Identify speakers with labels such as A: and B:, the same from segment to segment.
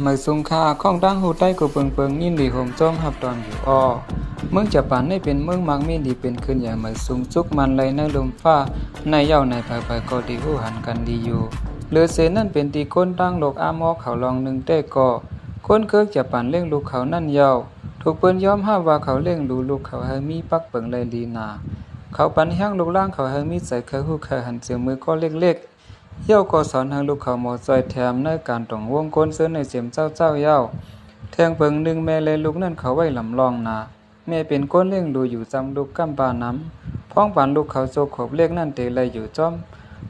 A: เมื่อสุงค่าของตั้งหูใต้กูเปิงยินดีโฮมโจมหับตอนอยู่อ้อเมืองจะปานได้เป็นเมืองมักมีดีเป็นขึ้นอย่างเมื่อสุงจุกมันไหลในลมฟ้าในเย้าในภายก็ดีหูหันกันดีอยู่เลือเสนั่นเป็นตีก้นตั้งโลกอามอเขาลองหนึ่งเต้ก็ก้นเคิกจะปานเล่งลูกเขานั่นเย้าถูกเปิ้นยอมห้าว่าเขาเล่งลูกเขาให้มีปักเปิงไหลลีนาเขาปันแห้งลูกล่างเขาให้มีใส่เคยหูเคยหันเสียมือก็เล็กเย้าก็สอนให้ลูกเขาหมอซอยแถมในการต้องวงก้นเสื้อในเสียมเจ้าเย้าแทงเปิงหนึ่งแม่เลยลูกนั่นเขาไว้ลำลองนาแม่เป็นก้นเลี้ยงดูอยู่จำลูกกำปาน้ำพ้องปานลูกเขาโจขบเล็กนั่นเตเลยอยู่จ้อม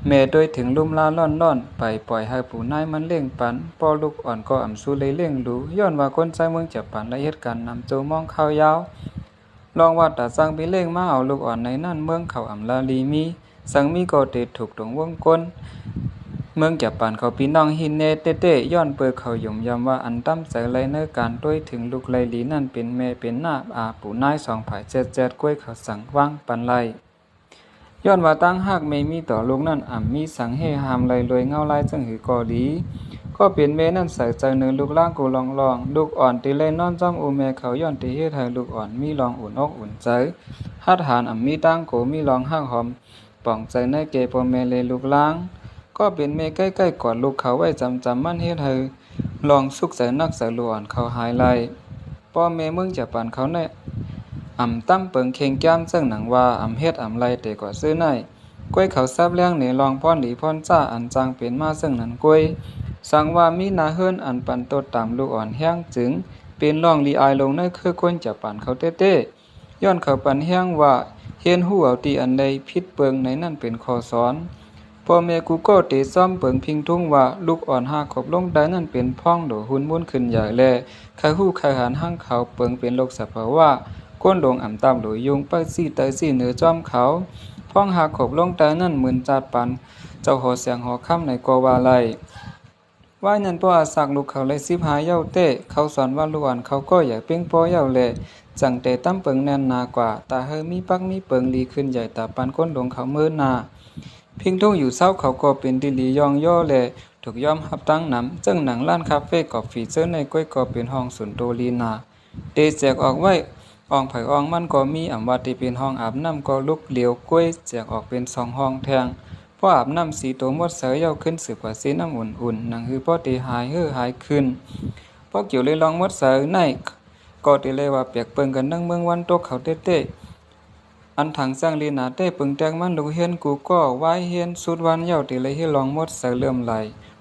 A: แม่โดยถึงลุ่มลาล่อนไปปล่อยให้ผู้นายมันเลี้ยงปันปอลูกอ่อนก็อ่ำสู้เลยเลี้ยงดูย้อนว่าคนใจเมืองจะปันและเหตุการณ์นำโจมองข้าวยาวลองว่าตาสังไปเลี้ยงมาเอาลูกอ่อนในนั่นเมืองเขาอ่ำลาลีมีสังมีก็เตถูกตรงวงก้นเมืองจะปานเขาพี่น้องฮินเนเต้ย้อนเปิดเขาหย่มยำว่าอันตั้มใส่ไรเนื้อการด้วยถึงลูกไรลีนั่นเป็นแม่เป็นหน้าปู่นายสองผายเจ็ดกล้วยเขาสั่งว่างปันไรย้อนว่าตั้งหากไม่มีต่อลูกนั่นมีสังเฮหามไรรวยเงาลายจังหือกอดีก็เป็นแม่นั่นใส่ใจเนื้อลูกล่างกูลองลูกอ่อนตีเลยนอนจ้อมอูแม่เขาย้อนตีเฮ็ดให้ลูกอ่อนมีลองอุ่นอกอุ่นใจฮัดหานมีตั้งโกมีลองห้างหอมป่องใจในเกปอแม่เลยลูกล่างก็เป็นเมใกล้ๆกอดลูกเขาไว้จำมันเฮ็ดให้ลองสุกใส่นักใส่ลวนเขาหายไล่ป้อแม่มึงจะปั่นเขาในตั้มเปิงเข่งแก้มซึ่งหนังว่าเฮ็ดไล่แต่ก็ซื้อในก้วยเขาซับเลี้ยงนี่ลองพ่อนหลีพ่อนจ้าอันจางเป็นมาซึ่งนั้นก้วยสั่งว่ามีนาเฮิรนอันปันโตตามลูกอ่อนแห้งจึงเป็นลองลีอายลงในคือคนจะปั่นเขาเต้ย้อนเขาปั่นแห้งว่าเฮียนหูเอาตีอันใดผิดเปิงในนั่นเป็นข้อสอนพ่อแม่กูก็เตะซ้อมเปิงพิงทุ่งว่าลูกอ่อนหาขบลงได้นั่นเป็นพ่องโดหุ่นม้วนขึ้นใหญ่แลใครหู้ใครหันห้างเขาเปิงเป็นโลกสภาวะก้นดงตามโดยยุงไปซี่เตยซี่เหนือจอมเขาพ่องหาขบลงได้นั่นเหมือนจัดปันเจ้าหอเสียงหอค่ำในกวาไลว่านั่นพ่ออาศักลูกเขาเลย15เย้าเต้เขาสอนว่าลูกอ่อนเขาก็อยากเป้งป้อเย้าแลจังเตตั้มเปิงแน่นนากว่าตาเฮมีปักมีเปิงดีขึ้นใหญ่ตาปันก้นดงเขาเมื่อนาพิงทุ่งอยู่เศร้าเขาก็เป็นดิลียองย่อแลถูกยอมหับตั้งน้ำจึงหนังล้านคาเฟ่กับฟีเจอร์ในก้อยก็เป็นห้องสุนโตลีนาเตแจกออกไว้อองไผ่อองมันก็มีว่าที่เป็นห้องอาบน้ำก็ลุกเหลียวก้วยแจกออกเป็น2ห้องแทงพออาบน้ำสีตัวมดเสยเย้าขึ้นสืบกว่าสีน้ำอุ่นๆนังคือพอตีหายขึ้นพอเกี่ยวเลยลองมดเสยในก็ตีเลยว่าเปียกเปิงกันนั่งเมืองวันตกเขาเต้อันถังสร้างลีนาเต้ปึงแตงมันลูกเฮียนกูก็ไว้เฮียนสุดวันเย้าตีเลยให้ลองมดเสยเริ่มไหล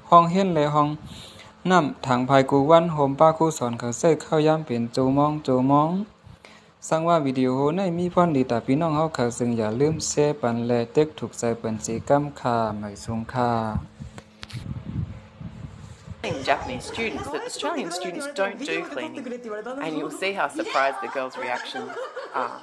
A: ห้องเฮียนเลยห้องน้ำถังภายกูวันโฮมป้ากูสอนเขาเส้เข้าย่ำเป็นโจมองสั่งว่าวิดีโอในมีพรดีตาพี่น้องเฮาเขาซึ่งอย่าลืมแชร์ปันแลเต็กถูกใจเปิ้นสีกำค่าไม่สงค่า
B: Japanese students that Australian students don't do cleaning, and you'll see how surprised the girls' reactions are.